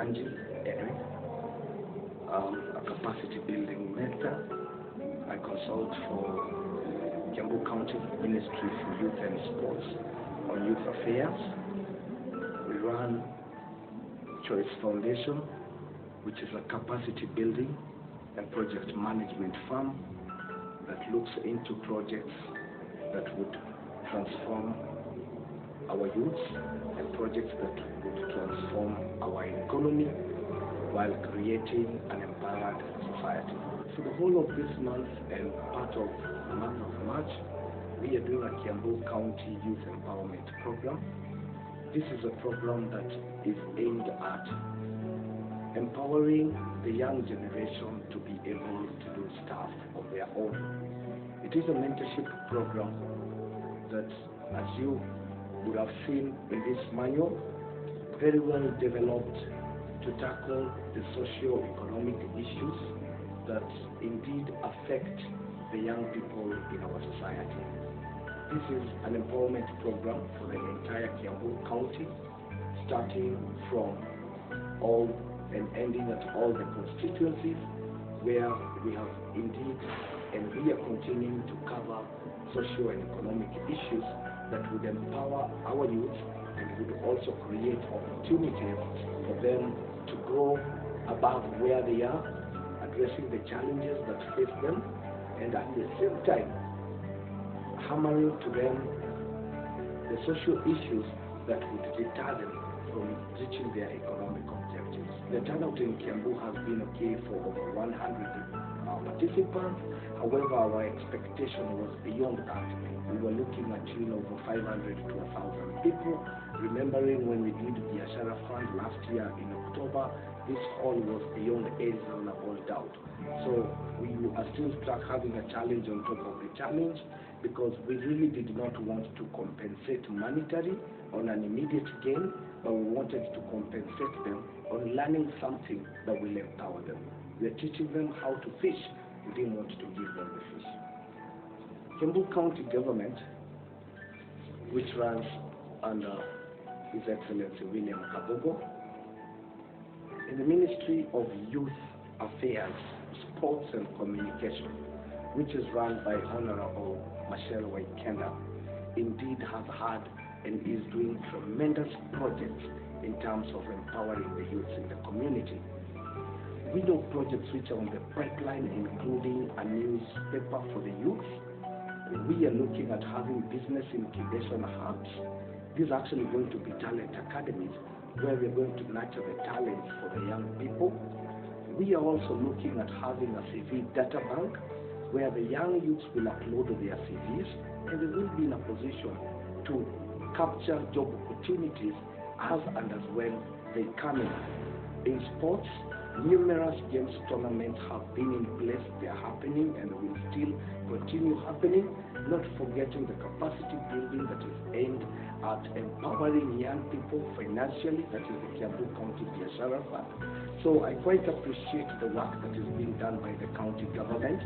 Ranji, Edwin. A capacity building mentor. I consult for Kiambu County Ministry for Youth and Sports on youth affairs. We run Choice Foundation, which is a capacity building and project management firm that looks into projects that would transform our youth and projects that would transform our economy while creating an empowered society. For the whole of this month and part of the month of March, we are doing a Kiambu County Youth Empowerment Program. This is a program that is aimed at empowering the young generation to be able to do stuff of their own. It is a mentorship program that, as you would have seen in this manual, very well developed to tackle the socio-economic issues that indeed affect the young people in our society. This is an empowerment program for the entire Kiambu County, starting from all and ending at all the constituencies where we have indeed, and we are continuing to cover socio and economic issues that would empower our youth and would also create opportunities for them to grow above where they are, addressing the challenges that face them, and at the same time hammering to them the social issues that would deter them from reaching their economic objectives. The turnout in Kiambu has been okay for over 100 participants. However, our expectation was beyond that. We were looking at over 500 to 1,000 people. Remembering when we did the Ashara Fund last year in October, this hall was beyond any reasonable doubt. So we are still stuck having a challenge on top of the challenge, because we really did not want to compensate monetarily on an immediate gain, but we wanted to compensate them on learning something that will empower them. We are teaching them how to fish. We didn't want to give them the fish. Kiambu County Government, which runs under His Excellency William Kabogo, in the Ministry of Youth Affairs, Sports and Communication, which is run by Honorable Michelle Waikenda, indeed has had and is doing tremendous projects in terms of empowering the youth in the community. We know projects which are on the pipeline, including a newspaper for the youth. We are looking at having business incubation hubs. These are actually going to be talent academies where we're going to nurture the talents for the young people. We are also looking at having a CV data bank where the young youths will upload their CVs and they will be in a position to capture job opportunities as and as when they come in. In sports, numerous games tournaments have been in place, they are happening and they will still continue happening, not forgetting the capacity building that is aimed at empowering young people financially, that is the Kiambu County Biashara Fund. So I quite appreciate the work that is being done by the county government,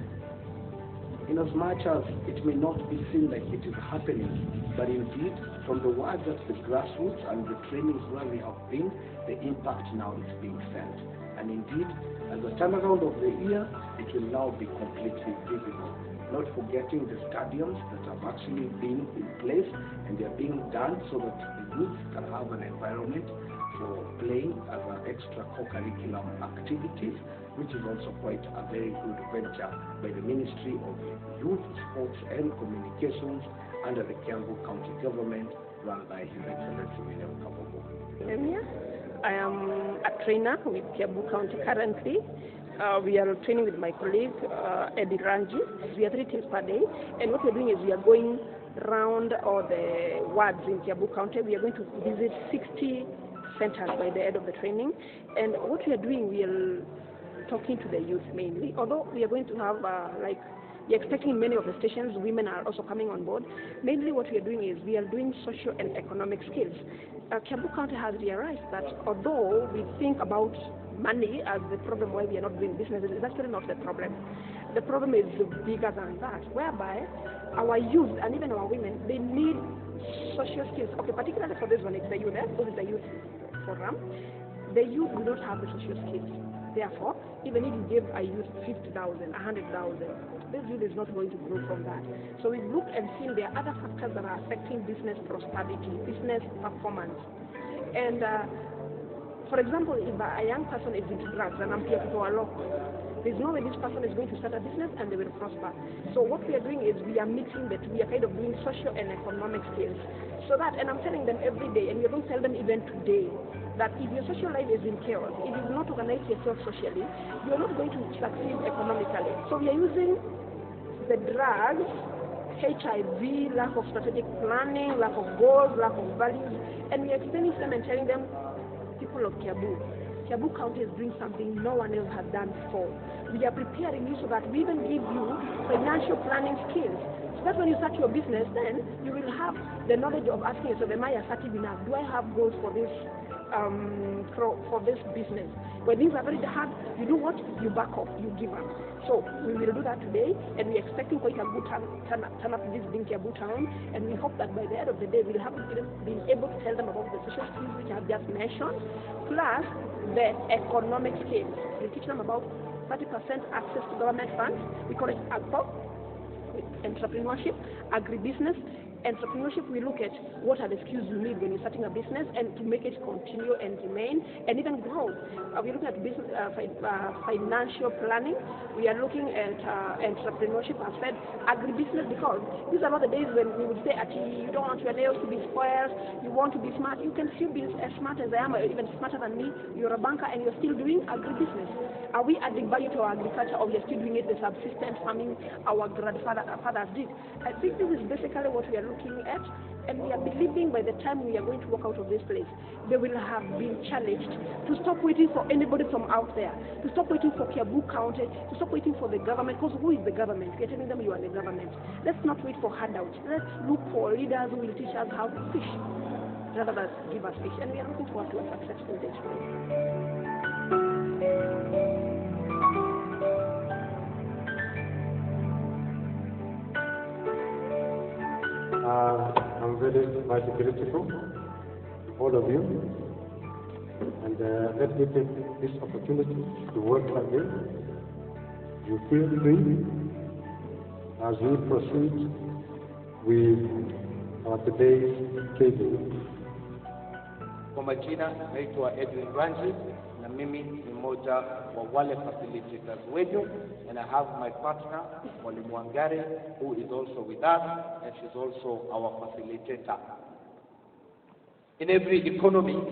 in as much as it may not be seen like it is happening, but indeed from the words at the grassroots and the trainings where we have been, the impact now is being felt. And indeed, as a turnaround of the year, it will now be completely visible. Not forgetting the stadiums that have actually been in place and they are being done so that the youth can have an environment for playing as an extra co-curriculum activities, which is also quite a very good venture by the Ministry of Youth, Sports and Communications under the Kiambu County Government, run by His Excellency William Kabogo. I am a trainer with Kiambu County currently. We are training with my colleague, Eddie Ranji. We are 3 teams per day, and what we're doing is we are going round all the wards in Kiambu County. We are going to visit 60 centers by the end of the training, and what we are doing, we are talking to the youth mainly, although we are going to have we're expecting many of the stations, women are also coming on board. Mainly what we are doing is we are doing social and economic skills. Kiambu County has realized that although we think about money as the problem why we are not doing business, it's actually not the problem. The problem is bigger than that, whereby our youth and even our women, they need social skills. Okay, particularly for this one, it's the youth, this is the youth program. the youth will not have the social skills. Therefore, even if you give a youth 50,000, 100,000, this youth is not going to grow from that. So we've looked and seen there are other factors that are affecting business prosperity, business performance. And for example, if a young person is into drugs and I'm here to go along, there's no way this person is going to start a business and they will prosper. So what we are doing is we are mixing that. We are kind of doing social and economic skills. So that, and I'm telling them every day, and we're going to tell them even today, that if your social life is in chaos, if you do not organize yourself socially, you're not going to succeed economically. So we are using the drugs, HIV, lack of strategic planning, lack of goals, lack of values, and we are explaining to them and telling them, people of Kiambu County is doing something no one else has done before. We are preparing you so that we even give you financial planning skills. So that when you start your business, then you will have the knowledge of asking yourself, am I assertive enough? Do I have goals for this business? When things are very hard, you do what? You back off, you give up. So we will do that today, and we're expecting quite a good turn up this being Kiambu town, and we hope that by the end of the day we'll have been able to tell them about the social skills which I have just mentioned, plus the economic skills. We'll teach them about 30% access to government funds. We call it AGPO, entrepreneurship, agribusiness. Entrepreneurship, we look at what are the skills you need when you're starting a business and to make it continue and remain and even grow. We look at business, financial planning. We are looking at entrepreneurship. I said agribusiness because these are not the days when we would say, you don't want your nails to be spoiled, you want to be smart. You can still be as smart as I am, or even smarter than me. You're a banker and you're still doing agribusiness. Are we adding value to our agriculture, or we are still doing it the subsistence farming our grandfathers did? I think this is basically what we are looking at, and we are believing by the time we are going to walk out of this place, they will have been challenged to stop waiting for anybody from out there, to stop waiting for Kiambu County, to stop waiting for the government, because who is the government? We are telling them you are the government. Let's not wait for handouts. Let's look for leaders who will teach us how to fish rather than give us fish, and we are looking forward to a successful day today. I'm very much grateful to all of you, and let me take this opportunity to welcome you. You feel free as we proceed with our today's schedule. Kwa majina naitwa Edwin Ranji, na mimi ni mmoja wa wale facilitators wetu, and I have my partner Mwalimu Wangari, who is also with us, and she's also our facilitator. In every economy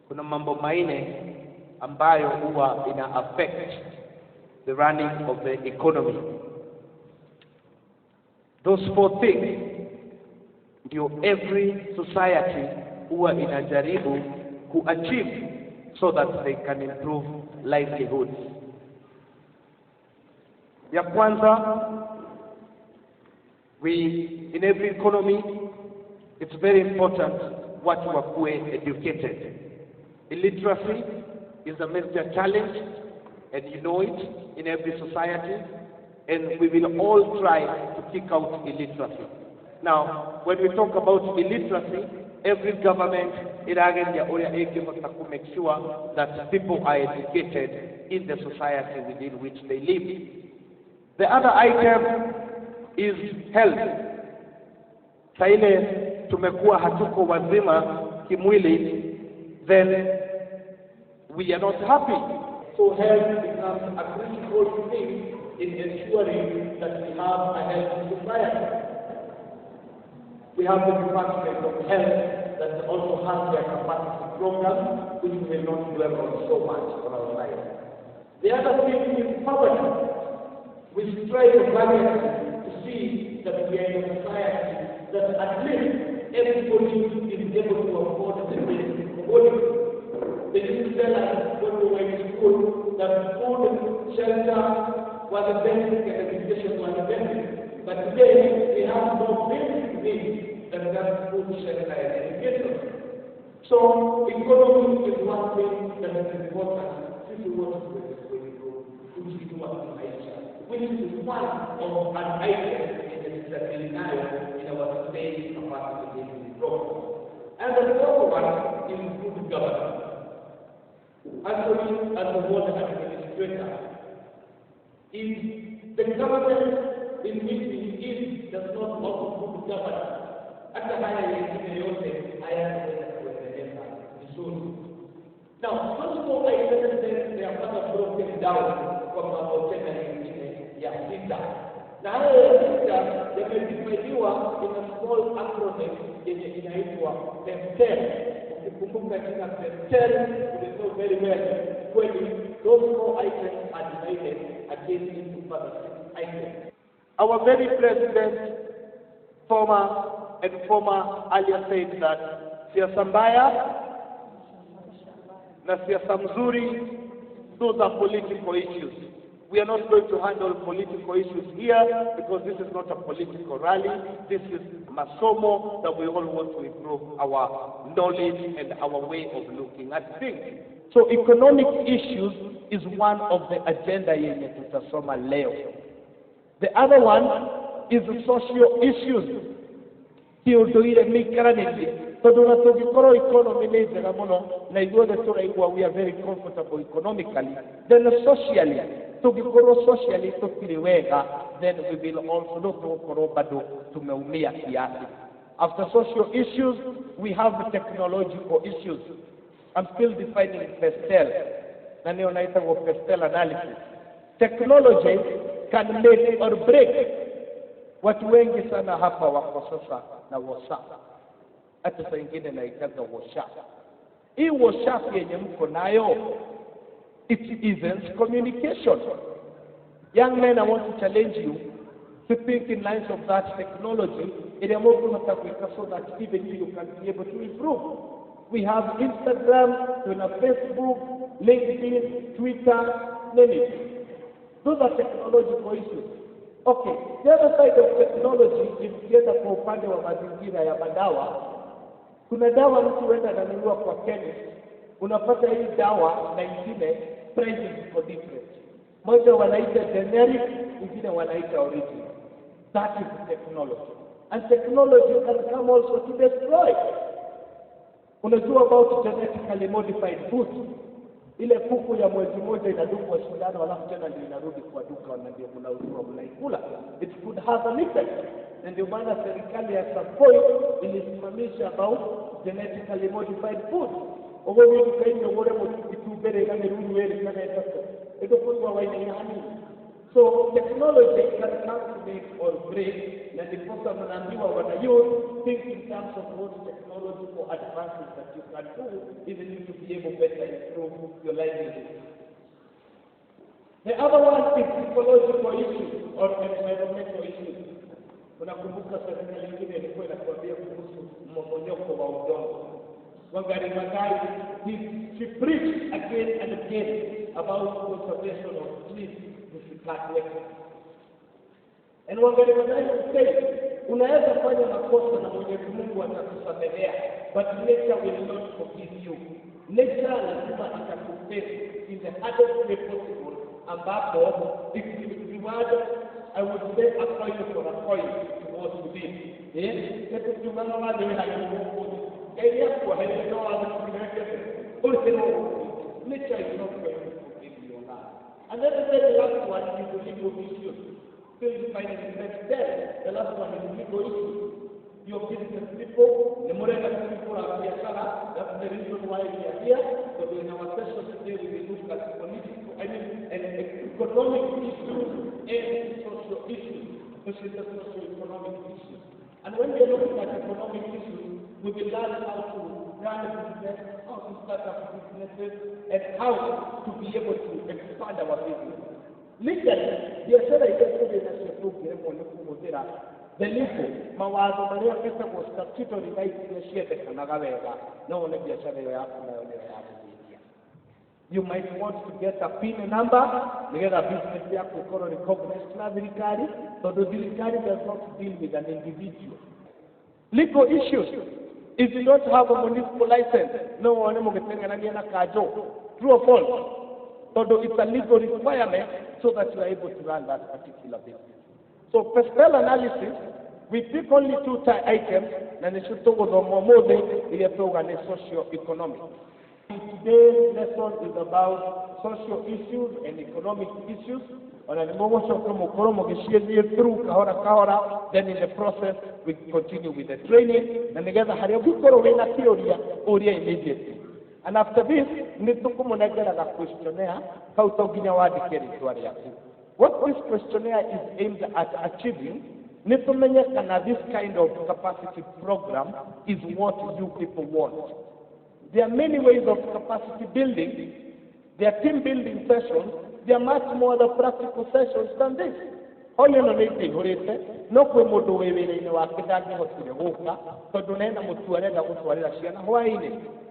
kuna mambo maine ambayo huwa ina affect the running of the economy. Those four things ndio every society huwa inajaribu kuachieve so that they can improve livelihoods. Ya kwanza, in every economy, it's very important watu wakuwe educated. Illiteracy is a major challenge, and you know it in every society, and we will all try to kick out illiteracy. Now, when we talk about illiteracy, every government to make sure that people are educated in the society within which they live. The other item is health. Saile tumekuwa hatuko wazima kimwili, then we are not happy. So health becomes a critical thing in ensuring that we have a healthy society. We have the Department of Health that also has their capacity program, which we will not dwell on so much on our side. The other thing is poverty. We strive valiantly to see that we are in a society that at least everybody is able to afford the basic commodity. They used to tell us when we were in school that food, shelter was a basic and education was a basic. But today we have more basic needs than that food, shelter, and education. So economy is one thing that is important. This is what we which is one of an item in the scenario in our state capacity program. And the fourth one is good governance. actually as the ward administrator, is the government in which he is does not want to govern. Hata haya yengine yote hayataweza kuendeleza vizuri. Now, social items then they are further broken down kwa mambo tena yengine ya sita. Na haya ya sita yamedivaidiwa in a small acronym yenye inaitwa PEMTEL. Ukikumbuka jina PEMTEL, you know very well kweli those 4 items are divided again into further 6 items. Our very president, former earlier said that siasa mbaya na siasa mzuri, those are political issues. We are not going to handle political issues here because this is not a political rally. This is masomo that we all want to improve our knowledge and our way of looking at things. So economic issues is one of the agenda yenye tutasoma leo. The other one is social issues. Theodore Mikaranindi. So do not be economy njega muno na igothe turaigua we are very comfortable economically. Then socially, tugikorwo socially tukiri wega, then we will also look to bado tumeumia kiasi. After social issues, we have technological issues. I'm still defining PESTEL. Na ndio naita kwa PESTEL analysis. Technology can make or break. Watu wengi sana hapa wako sasa na WhatsApp. Hata saa ingine naitaga WhatsApp. Hii WhatsApp yenye mko nayo, it isn't communication. Young men, I want to challenge you to think in lines of that technology so that even you can be able to improve. We have Instagram, we have Facebook, LinkedIn, Twitter, many. Those are technological issues. Okay, the other side of technology is together kwa upande wa mazingira ya madawa. Kuna dawa mtu wenda ananunua kwa chemist, unapata hii dawa na ingine prices ziko different. Moja wanaita generic, ingine wanaita original. That is technology. And technology can come also to destroy. Unajua about genetically modified food. Ile kuku ya mwezi mmoja inadungwa shindano alafu tena ndio inarudi kwa duka na ndio mnaikula. It could have an effect. Na ndio maana serikali ya Safoi ilisimamisha about genetically modified food. Ogowe dukaini ogore mutubere kama ruwele kana etaka. Ito kwa waini. So technology can come to make or break. Na ndiposa mnaambiwa wana youth think in terms of what technological advances that you can do, even if you be able to better improve your livelihood. The other one is ecological issues or environmental issues. Unakumbuka serikali nyingine ilikuwa inakuambia kuhusu mmomonyoko wa udongo. Wangari Maathai, she preached again and again about conservation of trees to cut nature. And Wangari Maathai said, unaweza fanya makosa na Mwenyezi Mungu atakusamehea, but nature will not forgive you. Nature lazima itakupesa in the hardest way possible, ambapo if you reward, I would say a coin for a coin towards to this. Sasa tumama wale hayo area kwa hiyo wale nature is not going to forgive you that. And then the last one is the legal issues. Still defining the next step. The last one is legal issues. Your business people, the Morena people are here. That's the reason why we are here. So in our session today, we will look at political, and economic issues and social issues, especially the socio-economic issues. And when we are looking at economic issues, we will learn how to run a business, how to start up businesses, and how to be able to expand our business. Legally, biashara itakuwa inashughulika kwa kumudira delipo mawazo maria pesa kwa statutory rights ya shete kana gawega na one biashara yako na yone yako. You might want to get a PIN number, you get a business yako iko recognized na serikali, so the serikali does not deal with an individual. Legal issues. If you don't have a municipal license, no one will get na kajo. True or false? So it's a legal requirement so that you are able to run that particular business. So PESTEL analysis, we pick only 2 items, and it should talk about more than the socio-economic. Today's lesson is about social issues and economic issues. Then in the process, we continue with the training. And immediately. And after this, what this questionnaire is aimed at achieving, this kind of capacity program is what you people want. There are many ways of capacity building. There are team building sessions. There are much more other practical sessions than this. All you know is no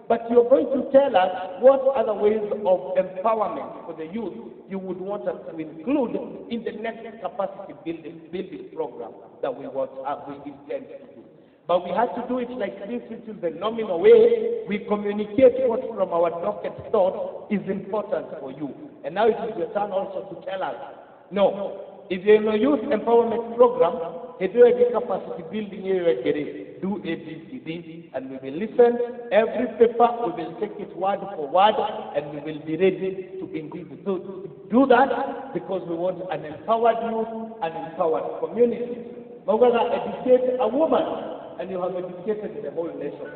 but you're going to tell us what other ways of empowerment for the youth you would want us to include in the next capacity building program that we intend to do. But we have to do it like this, which is the nominal way. We communicate what from our docket thought is important for you. And now it is your turn also to tell us, no, if you're in a youth empowerment program, if you have capacity building area, do ABCD, and we will listen. Every paper, we will take it word for word, and we will be ready to indeed do that, because we want an empowered youth, an empowered community. But we're going to educate a woman, and you have educated the whole nation.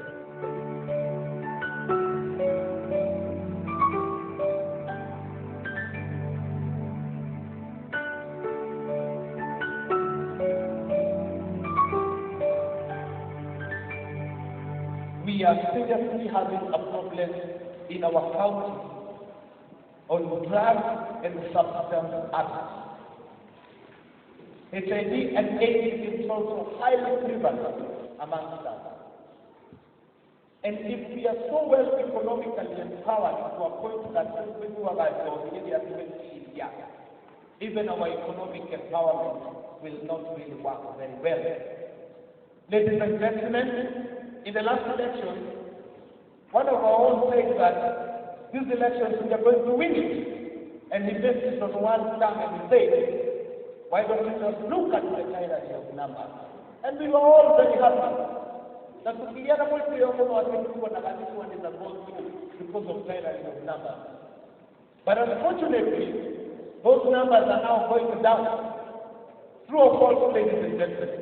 We are seriously having a problem in our county on drugs and substance abuse. HIV and AIDS is also highly prevalent amongst us. And if we are so well economically empowered to a point that even our economic empowerment will not really work very well. Ladies and gentlemen, in the last election, one of our own said that these elections we are going to win it. And he based it on one term and he said, why don't you just look at the tyranny of numbers? And we were all very happy. That because of tyranny of numbers. But unfortunately, those numbers are now going down. True or false, ladies and gentlemen?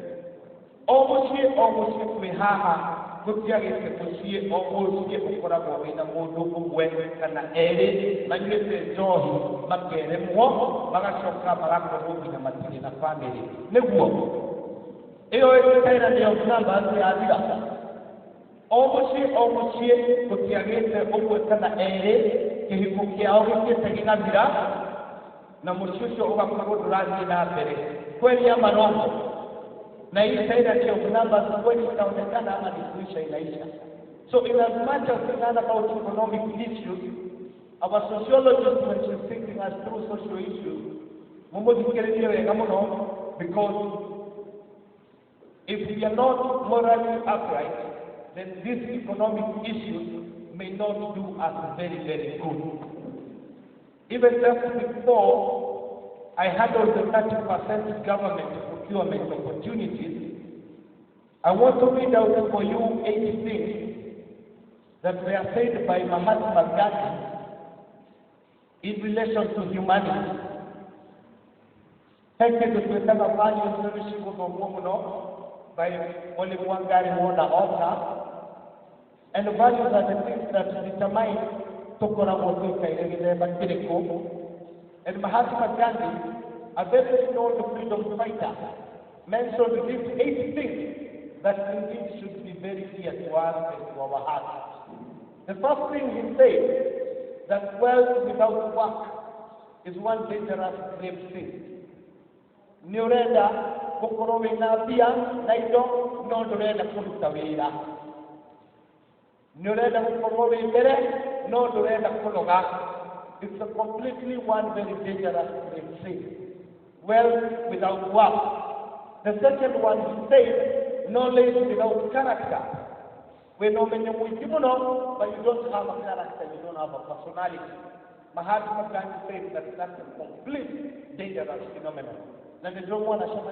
Almost we have kutiagite kusie omusie ukoragwo wina mundu umwe kana eri manyete njohi makere mwo magacoka magakorwo nginya matirĩ na family nĩguo ĩyo ĩkaira nĩ namba yathira omucie kutiagite umwe kana eri kĩhiko kĩao gĩkĩte gĩgathira na mũciĩ ũcio ũgakorwo ndũrathiĩ na mbere kweli ama rongo. So in as much as we learn about economic issues, our sociologists, when she's thinking us through social issues, because if we are not morally upright, then these economic issues may not do us very, very good. Even just before I handled the 30% government procurement opportunities, I want to read out for you 8 things that were said by Mahatma Gandhi in relation to humanity. Thank you to the values by Oli Wangari Mona Ota. And the values are the things that determine Tokora Motuka and Mahatma Gandhi, a very known freedom fighter, mentioned these 8 things that indeed should be very dear to us and to our hearts. The first thing he said, that wealth without work is one dangerous grave sin. Nurenda kokorowe na bia naido no ndurenda kuruta wira. Nurenda kokorowe mbere no ndurenda kunoga. It's a completely one very dangerous sin. Wealth without work. The second one he says, knowledge without character. When you but you don't have a character, you don't have a personality. Mahatma Gandhi says that that's a complete dangerous phenomenon. Now they don't want to show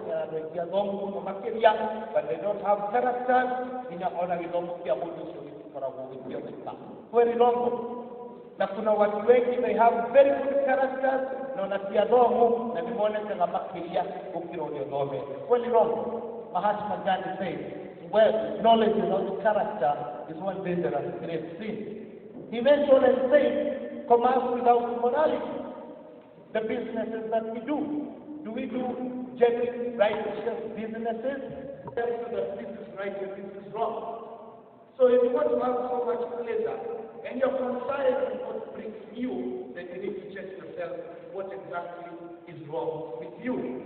but they don't have character. In order to kuingia weka. Kweli longo. Na kuna watu wengi, they have very good characters, na wanatia domo, na nimeona kama makilia ukirodi dome. Kweli longo. Mahatma Gandhi said, well, knowledge without character is one dangerous great sin. He mentioned and said, commerce without morality. The businesses that we do we do genuine righteous businesses? Tell you that this is right and this is wrong. So if you want to have so much pleasure, and you're concerned with what brings you, then you need to check yourself what exactly is wrong with you.